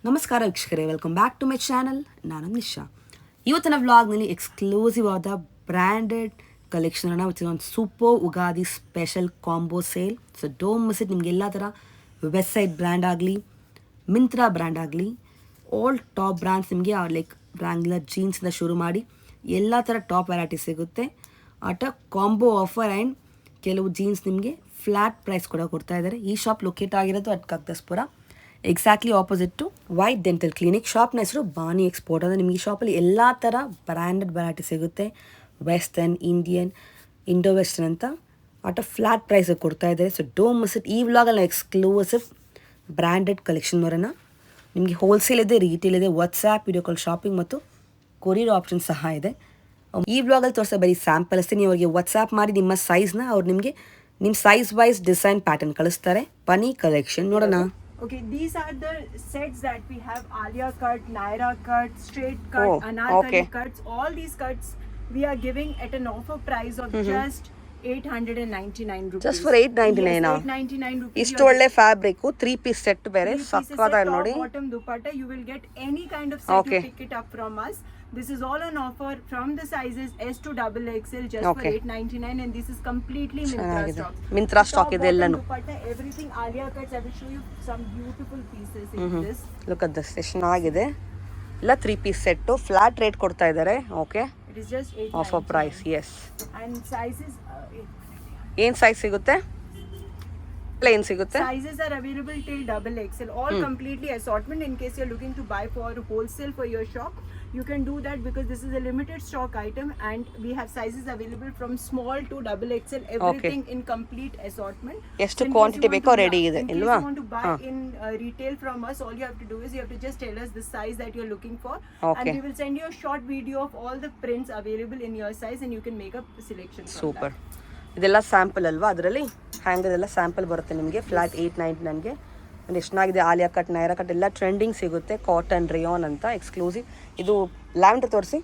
ನಮಸ್ಕಾರ ವೀಕ್ಷಕರೇ, welcome back to my channel. ನಾನು ನಿಶಾ. ಇವತ್ತಿನ ವ್ಲಾಗ್ನಲ್ಲಿ ಎಕ್ಸ್ಕ್ಲೂಸಿವ್ ಆದ ಬ್ರ್ಯಾಂಡೆಡ್ ಕಲೆಕ್ಷನ್ ವಿತ್ ಒಂದು super Ugadi special combo sale. So don't miss it. ನಿಮ್ಗೆ ಎಲ್ಲ ಥರ ವೆಬ್ಸೈಟ್ ಬ್ರ್ಯಾಂಡ್ ಆಗಲಿ, ಮಿಂತ್ರಾ ಬ್ರ್ಯಾಂಡ್ ಆಗಲಿ, ಆಲ್ ಟಾಪ್ ಬ್ರ್ಯಾಂಡ್ಸ್ ನಿಮಗೆ ಲೈಕ್ ಬ್ರ್ಯಾಂಗ್ಲರ್ ಜೀನ್ಸಿಂದ ಶುರು ಮಾಡಿ ಎಲ್ಲ ಥರ ಟಾಪ್ ವೆರೈಟಿ ಸಿಗುತ್ತೆ. ಆಟ ಕಾಂಬೋ ಆಫರ್ ಆ್ಯಂಡ್ ಕೆಲವು ಜೀನ್ಸ್ ನಿಮಗೆ ಫ್ಲ್ಯಾಟ್ ಪ್ರೈಸ್ ಕೂಡ ಕೊಡ್ತಾ ಇದ್ದಾರೆ. ಈ ಶಾಪ್ ಲೊಕೇಟ್ ಆಗಿರೋದು at Kaggadasapura, exactly opposite to White Dental Clinic. ಶಾಪ್ನ ಹೆಸರು ಬಾನಿ ಎಕ್ಸ್ಪೋರ್ಟ್. ಅಂದರೆ ನಿಮಗೆ ಈ ಶಾಪಲ್ಲಿ ಎಲ್ಲ ಥರ ಬ್ರ್ಯಾಂಡೆಡ್ ವೆರೈಟಿ ಸಿಗುತ್ತೆ. ವೆಸ್ಟರ್ನ್, ಇಂಡಿಯನ್, ಇಂಡೋ ವೆಸ್ಟರ್ನ್ ಅಂತ ಆಟ ಫ್ಲ್ಯಾಟ್ ಪ್ರೈಸಿಗೆ ಕೊಡ್ತಾ ಇದ್ದಾರೆ. So don't miss it. ಈ ವ್ಲಾಗಲ್ಲಿ ಎಕ್ಸ್ಕ್ಲೂಸಿವ್ ಬ್ರ್ಯಾಂಡೆಡ್ ಕಲೆಕ್ಷನ್ ಬರೋಣ. ನಿಮಗೆ ಹೋಲ್ಸೇಲ್ ಇದೆ, ರೀಟೇಲ್ ಇದೆ, ವಾಟ್ಸ್ಆ್ಯಪ್, ವಿಡಿಯೋ ಕಾಲ್ ಶಾಪಿಂಗ್ ಮತ್ತು ಕೊರಿಯರ್ ಆಪ್ಷನ್ ಸಹ ಇದೆ. ಈ ವ್ಲಾಗಲ್ಲಿ ತೋರಿಸೋ ಬರೀ ಸ್ಯಾಂಪಲ್ ಅಷ್ಟೇ. ನೀವು ಅವರಿಗೆ ವಾಟ್ಸ್ಆ್ಯಪ್ ಮಾಡಿ ನಿಮ್ಮ ಸೈಜ್ನ ಅವ್ರು ನಿಮಗೆ ನಿಮ್ಮ ಸೈಜ್ ವೈಸ್ ಡಿಸೈನ್ ಪ್ಯಾಟರ್ನ್ ಕಳಿಸ್ತಾರೆ. ಬನ್ನಿ ಕಲೆಕ್ಷನ್ ನೋಡೋಣ. Okay, these are the sets that we have: Alia cut, Naira cut, straight cut, Anarkali cuts. All these cuts we are giving at an offer price of just 899 rupees. Just for 899 yes, 899 rupees. ಇಷ್ಟು ಒಳ್ಳೆ fabric 3 piece set ಬೇರೆ ಸಕ್ಕತ್ತಾಗಿ ನೋಡಿ. Bottom dupatta, you will get any kind of set. You pick it up from us. This is all on offer from the sizes S to XXL just for 899, and this is completely Mintra stock. Mintra stock ಇದೆ ಎಲ್ಲಾನು. Everything Alia cuts. I will show you some beautiful pieces in this. Look at this. ಎಷ್ಟು ಚೆನ್ನಾಗಿದೆ. ಎಲ್ಲ 3 piece set flat rate ಕೊಡ್ತಾ ಇದ್ದಾರೆ. Okay, it is just 899 offer price. yes, and sizes ಏನು size ಸಿಗುತ್ತೆ? Plain ಸಿಗುತ್ತೆ. Sizes are available till XXL. All completely assortment. In case you're looking to buy for wholesale for your shop, you can do that because this is a limited stock item and we have sizes available from small to XXL. Everything in complete assortment. ಎಷ್ಟು quantity ಬೇಕೋ ready ಇದೆ ಇಲ್ವಾ? If you want to buy in retail from us, all you have to do is you have to just tell us the size that you're looking for, and we will send you a short video of all the prints available in your size and you can make a selection from Super. that. ಇದೆಲ್ಲ sample ಅಲ್ವಾ? ಅದರಲ್ಲಿ ಹ್ಯಾಂಗದೆಲ್ಲ sample ಬರುತ್ತೆ ನಿಮಗೆ. Flat 899ಗೆ ಒಂದು ಎಷ್ಟು ಚೆನ್ನಾಗಿದೆ. Alia cut, Naira cut ಎಲ್ಲ trending ಸಿಗುತ್ತೆ. ಕಾಟನ್, ರೇಯಾನ್ ಅಂತ ಎಕ್ಸ್ಕ್ಲೂಸಿವ್. ಇದು ಲ್ಯಾವೆಂಡರ್ ತೋರಿಸಿ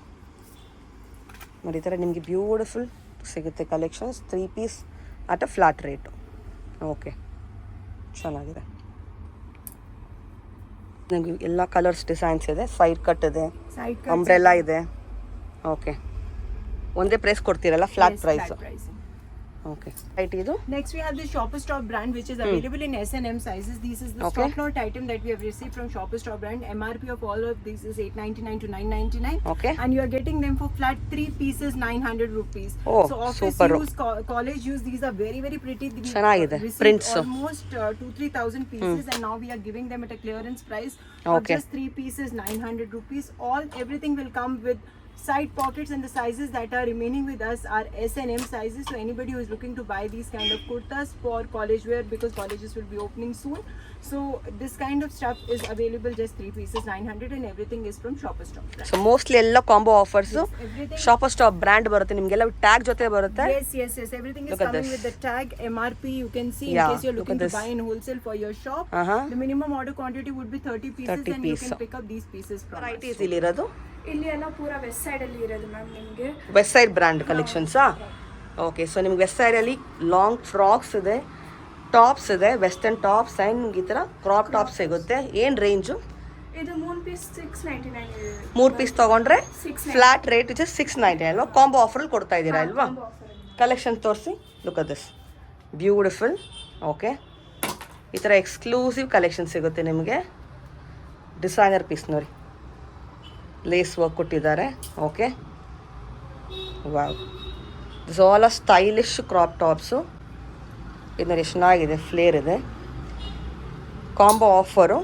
ನೋಡಿ. ಈ ಥರ ನಿಮಗೆ ಬ್ಯೂಟಿಫುಲ್ ಸಿಗುತ್ತೆ collections. 3 piece at a flat rate. Okay, ಚೆನ್ನಾಗಿದೆ. ನಿಮಗೆ ಎಲ್ಲ ಕಲರ್ಸ್ ಡಿಸೈನ್ಸ್ ಇದೆ. ಸೈಡ್ ಕಟ್ ಇದೆ, ಅಂಬ್ರೆಲ್ಲಾ ಇದೆ. ಓಕೆ, ಒಂದೇ ಪ್ರೈಸ್ ಕೊಡ್ತೀರಲ್ಲ, ಫ್ಲಾಟ್ ಪ್ರೈಸ್. Okay. Right, ಇದು. Next we have the Shoppers Stop brand which is available in S and M sizes. This is the stock lot item that we have received from Shoppers Stop brand. MRP of all of these is 899 to 999. Okay. And you are getting them for flat 3 pieces 900 rupees. Oh, so office super. use, college use, these are very very pretty. ಚೆನ್ನಾಗಿದೆ prints. Almost 2-3,000 pieces and now we are giving them at a clearance price of just 3 pieces 900 rupees. Everything will come with side pockets, and the sizes that are remaining with us are S and M sizes. So anybody who is looking to buy these kind of kurtas for college wear, because colleges will be opening soon, so this kind of stuff is available just 3 pieces 900, and everything is from Shoppers Stop brand. So mostly ಎಲ್ಲ combo offers Shoppers Stop brand ಬರುತ್ತೆ. ನಿಮಗೆಲ್ಲ tag ಜೊತೆ ಬರುತ್ತೆ. Yes, everything is coming with the tag, MRP. You can see in case you're looking to buy in wholesale for your shop, the minimum order quantity would be 30 pieces, and you can pick up these pieces from Varieties ಇಲ್ಲಿರೋದು ಇಲ್ಲಿ ಎಲ್ಲ ಪೂರಾ West side ಅಲ್ಲಿ ಇರೋದು ma'am. ನಿಮಗೆ Westside brand ಕಲೆಕ್ಷನ್ಸಾ? Okay, so ನಿಮ್ಗೆ ವೆಸ್ಟ್ ಸೈಡಲ್ಲಿ ಲಾಂಗ್ ಫ್ರಾಕ್ಸ್ ಇದೆ, ಟಾಪ್ಸ್ ಇದೆ, ವೆಸ್ಟರ್ನ್ ಟಾಪ್ಸ್ ಆ್ಯಂಡ್ ನಿಮ್ಗೆ ಈ ಥರ ಕ್ರಾಪ್ ಟಾಪ್ಸ್ ಸಿಗುತ್ತೆ. ಏನು ರೇಂಜು? ಇದು 3 ಪೀಸ್ 699 ಇದೆ. 3 ಪೀಸ್ ತೊಗೊಂಡ್ರೆ ಫ್ಲಾಟ್ ರೇಟ್ ಇಸ್ 699 ಅಲ್ವಾ? ಕಾಂಬೋ ಆಫರಲ್ಲಿ ಕೊಡ್ತಾ ಇದ್ದೀರಾ ಅಲ್ವಾ? ಕಲೆಕ್ಷನ್ ತೋರಿಸಿ. Look at this, beautiful. Okay, ಈ ಥರ ಎಕ್ಸ್ಕ್ಲೂಸಿವ್ ಕಲೆಕ್ಷನ್ ಸಿಗುತ್ತೆ ನಿಮಗೆ. ಡಿಸೈನರ್ ಪೀಸ್ ನೋಡಿ, ಲೇಸ್ ವರ್ಕ್ ಕೊಟ್ಟಿದ್ದಾರೆ. ಓಕೆ, ವಾವ್, ದಿಸ್ ಆಲ್ ಆ ಸ್ಟೈಲಿಶ್ ಕ್ರಾಪ್ ಟಾಪ್ಸು. ಇದನ್ನ ಎಷ್ಟು ಚೆನ್ನಾಗಿದೆ, ಫ್ಲೇರ್ ಇದೆ. Combo offer.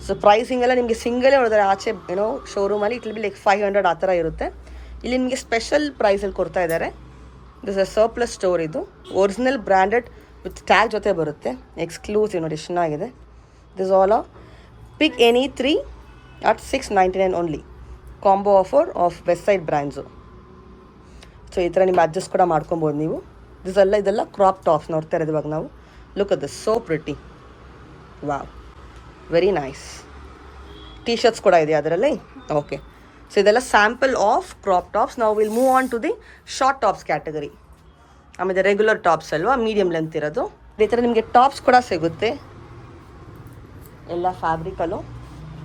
ಸೊ ಪ್ರೈಸಿಂಗ್ ಎಲ್ಲ ನಿಮಗೆ ಸಿಂಗಲೇ ಹೊಡೆದ್ರೆ ಆಚೆ ಏನೋ ಶೋರೂಮಲ್ಲಿ ಇಟ್ ವಿಲ್ ಬಿ ಲೈಕ್ 500 ಆ ಥರ ಇರುತ್ತೆ. ಇಲ್ಲಿ ನಿಮಗೆ ಸ್ಪೆಷಲ್ ಪ್ರೈಸಲ್ಲಿ ಕೊಡ್ತಾ ಇದ್ದಾರೆ. This a surplus store. ಇದು ಒರಿಜಿನಲ್ ಬ್ರ್ಯಾಂಡೆಡ್ ವಿತ್ ಟ್ಯಾಗ್ ಜೊತೆ ಬರುತ್ತೆ. ಎಕ್ಸ್ಕ್ಲೂಸಿವ್ ನೋಡಿ, ಎಷ್ಟು ಚೆನ್ನಾಗಿದೆ. ದಿಸ್ ಆಲ್ ಆ pick any 3 at 699 only. Combo offer of Westside brands. So ಈ ಥರ ನಿಮ್ಮ ಅಡ್ಜಸ್ಟ್ ಕೂಡ ಮಾಡ್ಕೊಬೋದು ನೀವು. ಇದೆಲ್ಲ ಕ್ರಾಪ್ ಟಾಪ್ಸ್ ನೋಡ್ತಾ ಇರೋದು ಇವಾಗ ನಾವು. Look at this, so pretty. Wow, very nice. T shirts ಕೂಡ ಇದೆ ಅದರಲ್ಲಿ. ಓಕೆ, ಸೊ ಇದೆಲ್ಲ ಸ್ಯಾಂಪಲ್ ಆಫ್ ಕ್ರಾಪ್ ಟಾಪ್ಸ್. ನಾವು will move on to the short tops category. ಆಮೇಲೆ ರೆಗ್ಯುಲರ್ ಟಾಪ್ಸ್ ಅಲ್ವಾ, ಮೀಡಿಯಮ್ ಲೆಂತ್ ಇರೋದು. ಈ ಥರ ನಿಮಗೆ ಟಾಪ್ಸ್ ಕೂಡ ಸಿಗುತ್ತೆ ಎಲ್ಲ ಫ್ಯಾಬ್ರಿಕಲ್ಲೂ.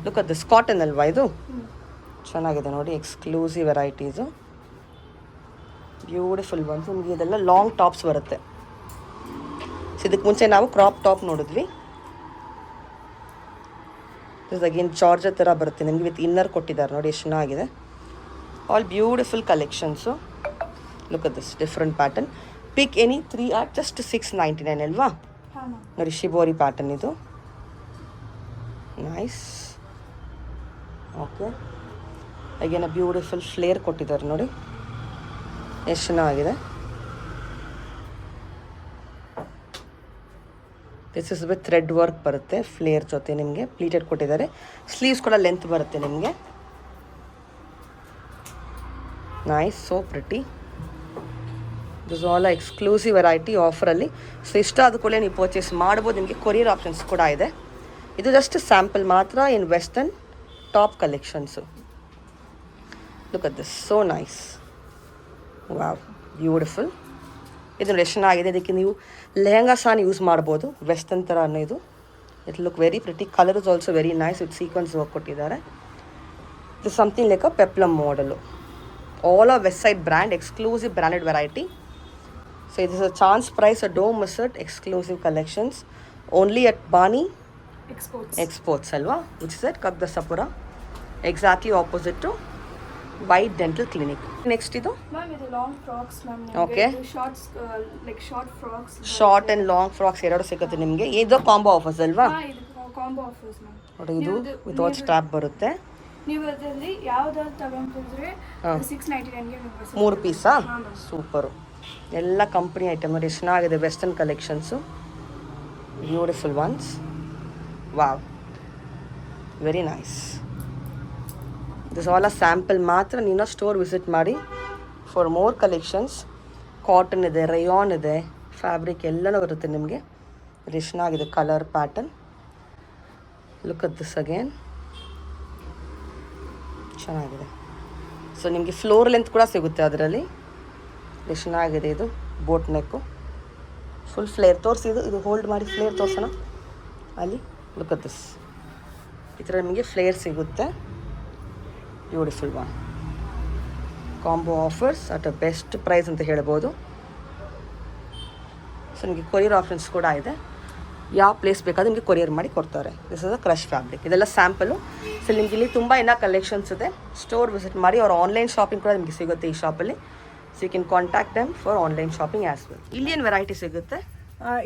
ಲುಕ್ ಅಟ್ ದಿಸ್ ಕಾಟನ್ ಅಲ್ವಾ ಇದು ಚೆನ್ನಾಗಿದೆ ನೋಡಿ ಎಕ್ಸ್ಕ್ಲೂಸಿವ್ ವೆರೈಟೀಸು ಬ್ಯೂಟಿಫುಲ್ ಬಂತು ನಿಮಗೆ ಇದೆಲ್ಲ ಲಾಂಗ್ ಟಾಪ್ಸ್ ಬರುತ್ತೆ ಸೊ ಇದಕ್ಕೆ ಮುಂಚೆ ನಾವು ಕ್ರಾಪ್ ಟಾಪ್ ನೋಡಿದ್ವಿ ದಿಸ್ ಅಗೇನ್ ಜಾರ್ಜ್ ಥರ ಬರುತ್ತೆ ನಿಮಗೆ ವಿತ್ ಇನ್ನರ್ ಕೊಟ್ಟಿದ್ದಾರೆ ನೋಡಿ ಎಷ್ಟು ಚೆನ್ನಾಗಿದೆ all beautiful collections look at this different pattern pick any 3 at just 699 ಅಲ್ವಾ ಹಾಂ ಮ್ಯಾಮ್ ನೋಡಿ ಶಿಬೋರಿ ಪ್ಯಾಟರ್ನ್ ಇದು nice okay again beautiful flare ಕೊಟ್ಟಿದ್ದಾರೆ ನೋಡಿ ಎಷ್ಟು ಚೆನ್ನಾಗಿದೆ this is with thread work ಬರುತ್ತೆ ಫ್ಲೇರ್ ಜೊತೆ ನಿಮಗೆ ಪ್ಲೀಟೆಡ್ ಕೊಟ್ಟಿದ್ದಾರೆ ಸ್ಲೀವ್ಸ್ ಕೂಡ ಲೆಂತ್ ಬರುತ್ತೆ ನಿಮಗೆ nice so pretty this all exclusive variety ಆಫರಲ್ಲಿ so ಇಷ್ಟ ಆದ ಕೂಡಲೇ ನೀವು ಪರ್ಚೇಸ್ ಮಾಡ್ಬೋದು ನಿಮಗೆ ಕೊರಿಯರ್ ಆಪ್ಷನ್ಸ್ ಕೂಡ ಇದೆ ಇದು ಜಸ್ಟ್ ಸ್ಯಾಂಪಲ್ ಮಾತ್ರ in western top collections look at this so nice wow beautiful ಇದು ಎಷ್ಟು ಚೆನ್ನಾಗಿದೆ ಇದಕ್ಕೆ ನೀವು ಲೆಹಂಗಾ ಸಹ ಯೂಸ್ ಮಾಡ್ಬೋದು ವೆಸ್ಟರ್ನ್ ಥರ ಇದು it look very pretty colour is also very nice with sequence work ಕೊಟ್ಟಿದ್ದಾರೆ ಇದು ಸಮಥಿಂಗ್ ಲೈಕ್ ಅ ಪೆಪ್ಲಮ್ ಮಾಡಲು all are Westside brand exclusive branded variety so ಇದು is a chance price a don't miss it exclusive collections only at Baani exports ಅಲ್ವಾ which is at Kagdaspura exactly opposite to White Dental Clinic next ಇದು ma'am ಇದು long frocks ma'am Okay. Shorts like short frocks short and long frocks ಎರಡು ಸಿಗುತ್ತೆ ನಿಮಗೆ ಇದು combo offers ಅಲ್ವಾ ಇದು combo offers ma'am ನೋಡಿ ಇದು ವಿತೌಟ್ ಸ್ಟ್ರಾಪ್ ಬರುತ್ತೆ ನೀವು ಅದರಲ್ಲಿ ಯಾವ್ದಾದ್ರು ತಗೊಂಡ್ರೆ 699ಗೆ 3 ಪೀಸಾ ಸೂಪರು ಎಲ್ಲ ಕಂಪ್ನಿ ಐಟಮ್ ನೋಡಿ ಎಷ್ಟು ಚೆನ್ನಾಗಿದೆ western collections beautiful once wow very nice this all a sample ಮಾತ್ರ ನೀನು ಸ್ಟೋರ್ ವಿಸಿಟ್ ಮಾಡಿ ಫಾರ್ ಮೋರ್ ಕಲೆಕ್ಷನ್ಸ್ ಕಾಟನ್ ಇದೆ ರಯಾನ್ ಇದೆ ಫ್ಯಾಬ್ರಿಕ್ ಎಲ್ಲನೂ ಬರುತ್ತೆ ನಿಮಗೆ ಇದು ಚೆನ್ನಾಗಿದೆ colour pattern look at this again ಚೆನ್ನಾಗಿದೆ ಸೊ ನಿಮಗೆ ಫ್ಲೋರ್ ಲೆಂತ್ ಕೂಡ ಸಿಗುತ್ತೆ ಅದರಲ್ಲಿ ಎಷ್ಟು ಚೆನ್ನಾಗಿದೆ ಇದು ಬೋಟ್ ನೆಕ್ಕು ಫುಲ್ ಫ್ಲೇರ್ ತೋರಿಸಿದ್ದು ಇದು ಹೋಲ್ಡ್ ಮಾಡಿ ಫ್ಲೇರ್ ತೋರಿಸೋಣ ಅಲ್ಲಿ ಲುಕ್ ಅಟ್ ದಿಸ್ ಈ ಥರ ನಿಮಗೆ ಫ್ಲೇರ್ ಸಿಗುತ್ತೆ beautiful one combo offers at a best price ಅಂತ ಹೇಳ್ಬೋದು ಸೊ ನಿಮಗೆ ಕೊರಿಯರ್ ಆಪ್ಷನ್ಸ್ ಕೂಡ ಇದೆ ಯಾವ ಪ್ಲೇಸ್ ಬೇಕಾದ್ರೆ ನಿಮಗೆ ಕೊರಿಯರ್ ಮಾಡಿ ಕೊಡ್ತಾರೆ this is a crush fabric ಇದೆಲ್ಲ ಸ್ಯಾಂಪಲು ಸೊ ನಿಮ್ಗೆ ಇಲ್ಲಿ ತುಂಬ ಇನ್ನೂ ಕಲೆಕ್ಷನ್ಸ್ ಇದೆ ಸ್ಟೋರ್ ವಿಸಿಟ್ ಮಾಡಿ ಅವ್ರ ಆನ್ಲೈನ್ ಶಾಪಿಂಗ್ ಕೂಡ ನಿಮಗೆ ಸಿಗುತ್ತೆ ಈ ಶಾಪಲ್ಲಿ so you can contact them for online shopping as well ಇಲ್ಲಿ ಏನು ವೆರೈಟಿ ಸಿಗುತ್ತೆ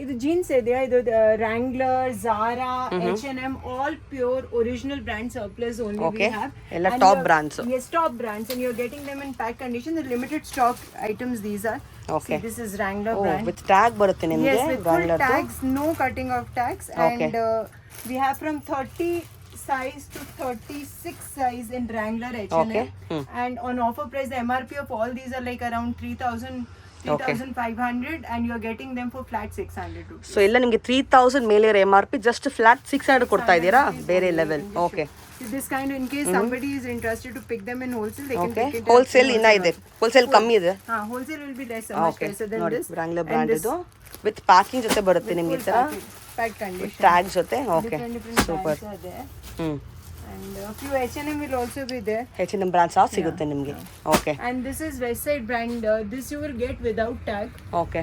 ಇದು ಜೀನ್ಸ್ ಇದೆಯಾ ಇದು Wrangler, Zara, H&M, all pure original brand surplus only Okay. we have. Ella And top you're- brands. Yes, top brands, and you're getting them in pack condition. The limited stock items these are. Okay. See, this is Wrangler ಓ brand. With tag ಬರುತ್ತೆ ನಿಮಗೆ Yes, with full tags, no cutting of tags, Okay. and we have from 30 size to 36 size in Wrangler H&M. Okay. And on offer price, the MRP of all these are like around 3,500, and you're getting them for flat 600 rupees. So ಎಲ್ಲ ನಿಮಗೆ 3000 ಮೇಲೆ MRP just flat 600 ಕೊಡ್ತಾ ಇದ್ದೀರಾ ಬೇರೆ level okay So this kind of, in case somebody is interested to pick them in wholesale, they can okay pick it. Wholesale ಇನ್ನ ಇದೆ wholesale ಕಮ್ಮಿ ಇದೆ Wholesale will be less, much okay lesser than ನೋಡಿ this. ಬ್ರ್ಯಾಂಗ್ಲರ್ And brand this ಇದು with packing ಜೊತೆ ಬರುತ್ತೆ ನಿಮಗೆ ಈ ಥರ packed condition. ಟ್ಯಾಗ್ ಜೊತೆ okay Different super brands are there. ಹ್ಞೂ And a few H&M will also be there. H&M brand ಸಹ ಸಿಗುತ್ತೆ ನಿಮಗೆ okay And this is West Side brand. This you will get without tag. Okay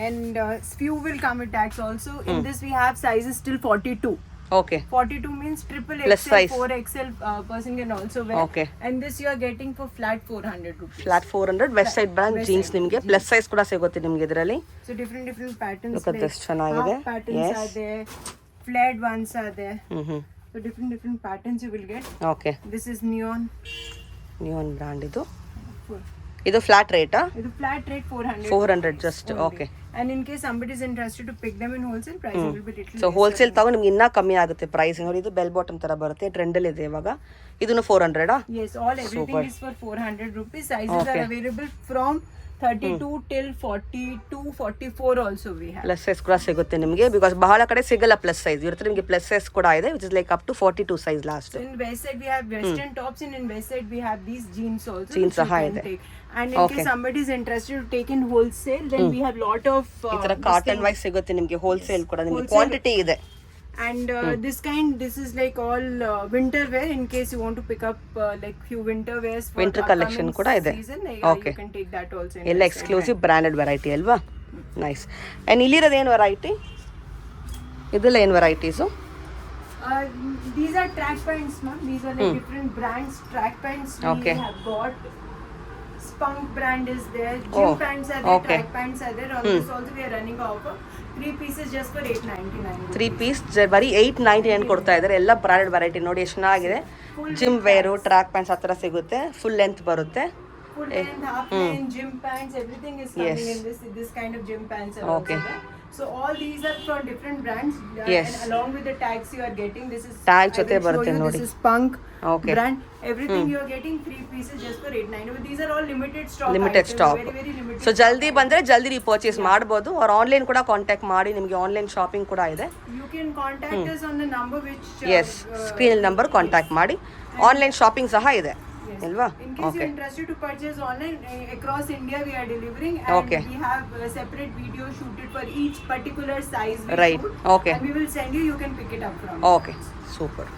And few will come with tags also. In this we have sizes till 42. Okay 42 means triple Plus XL, size. 4XL person can also wear. Okay. And this you are getting for flat 400 rupees. Flat 400 Westside brand West jeans side ನಿಮಗೆ plus size ಕೂಡ ಸಿಗುತ್ತೆ ನಿಮಗೆ ಇದರಲ್ಲಿ So different patterns. Look at like this, ಚೆನ್ನಾಗಿದೆ. half patterns Yes. are there. Flared ones are there. ಹ್ಞೂ So different patterns you will get. Okay This is neon. Neon brand ಇದು Full. ಇದು flat ರೇಟಾ With a flat rate 400. 400 just only. Okay And in case somebody is interested to pick them in wholesale, price will be little. So wholesale ತಗೊಂಡು ನಿಮ್ಗೆ ಇನ್ನೂ ಕಮ್ಮಿ ಆಗುತ್ತೆ price ನೋಡಿ ಇದು ಬೆಲ್ ಬಾಟಮ್ ತರ ಬರುತ್ತೆ ಟ್ರೆಂಡಲ್ಲಿ ಇದೆ ಇವಾಗ ಇದನ್ನು 400 Yes, everything Super. is for 400 rupees. Sizes Okay. are available from 32 till 42, 44 also we have. Plus size ಕೂಡ ಸಿಗುತ್ತೆ ನಿಮಗೆ ಬಿಕಾಸ್ ಬಹಳ ಕಡೆ ಸಿಗಲ್ಲ ಪ್ಲಸ್ ಸೈಜ್ ಇರುತ್ತೆ ನಿಮಗೆ ಪ್ಲಸ್ ಸೈಜ್ ಕೂಡ ಇದೆ which is like up to 42 size last So in West Side we have western tops, and in West Side we have these jeans also. Jeans which you ಸಹ can ಇದೆ. take. And in Okay. case somebody is interested to take in wholesale, then we have lot of ಈ ತರ cotton wise ಸಿಗುತ್ತೆ ನಿಮಗೆ wholesale ಕೂಡ ನಿಮಗೆ Wholesale. Quantity ಇದೆ And this is like all winter wear in case you want to pick up like few winter wears for Winter collection upcoming ಕೂಡ ಇದೆ. season. Okay. You can take that also. in ಎಲ್ಲ this exclusive branded variety ಅಲ್ವಾ? Nice. And ಇಲ್ಲಿರೋದು ಏನು variety? ಇದೆಲ್ಲ ಏನು varieties? These are track pants, ma'am. These are like different brands track pants. We Okay. have got Spunk brand is there. Gym Oh, pants are there. okay. Track pants are there. On this also we are running offer. 3 pieces just for 899. 3 piece ಬರೀ 899 ಕೊಡ್ತಾ ಇದ್ದಾರೆ. ಎಲ್ಲ branded variety ನೋಡಿ ಎಷ್ಟು ಚೆನ್ನಾಗಿದೆ. Gym wear, track pants ಆ ಥರ ಸಿಗುತ್ತೆ. ಫುಲ್ ಲೆಂತ್ ಬರುತ್ತೆ. Full length, half length, gym pants, everything is coming Yes. in this kind of gym pants are Okay. also there. So all these are from different brands. Yes. And along with the tags you are getting, this is Tag I will ಜೊತೆ show ಬರುತ್ತೆ you, ನೋಡಿ. This is Spunk Okay. brand. Everything you are getting 3 pieces just for 899. But these are all limited stock. Limited items, stock. Very very limited. So ಜಲ್ದಿ ಬಂದರೆ ಜಲ್ದಿ ನೀವು purchase ಮಾಡ್ಬೋದು. ಅವ್ರು online ಕೂಡ ಕಾಂಟ್ಯಾಕ್ಟ್ ಮಾಡಿ, ನಿಮಗೆ ಆನ್ಲೈನ್ ಶಾಪಿಂಗ್ ಕೂಡ ಇದೆ. You can contact us on the number which. Yes, ಸ್ಕ್ರೀನಲ್ಲಿ ನಂಬರ್ ಕಾಂಟ್ಯಾಕ್ಟ್ ಮಾಡಿ. ಆನ್ಲೈನ್ ಶಾಪಿಂಗ್ ಸಹ ಇದೆ ಅಲ್ವಾ? In case okay. you're interested to purchase online across India, we are delivering, and Okay. we have a separate video shooted for each particular size we Right. shoot, Okay. and we will send you. You can pick it up from. Okay, super.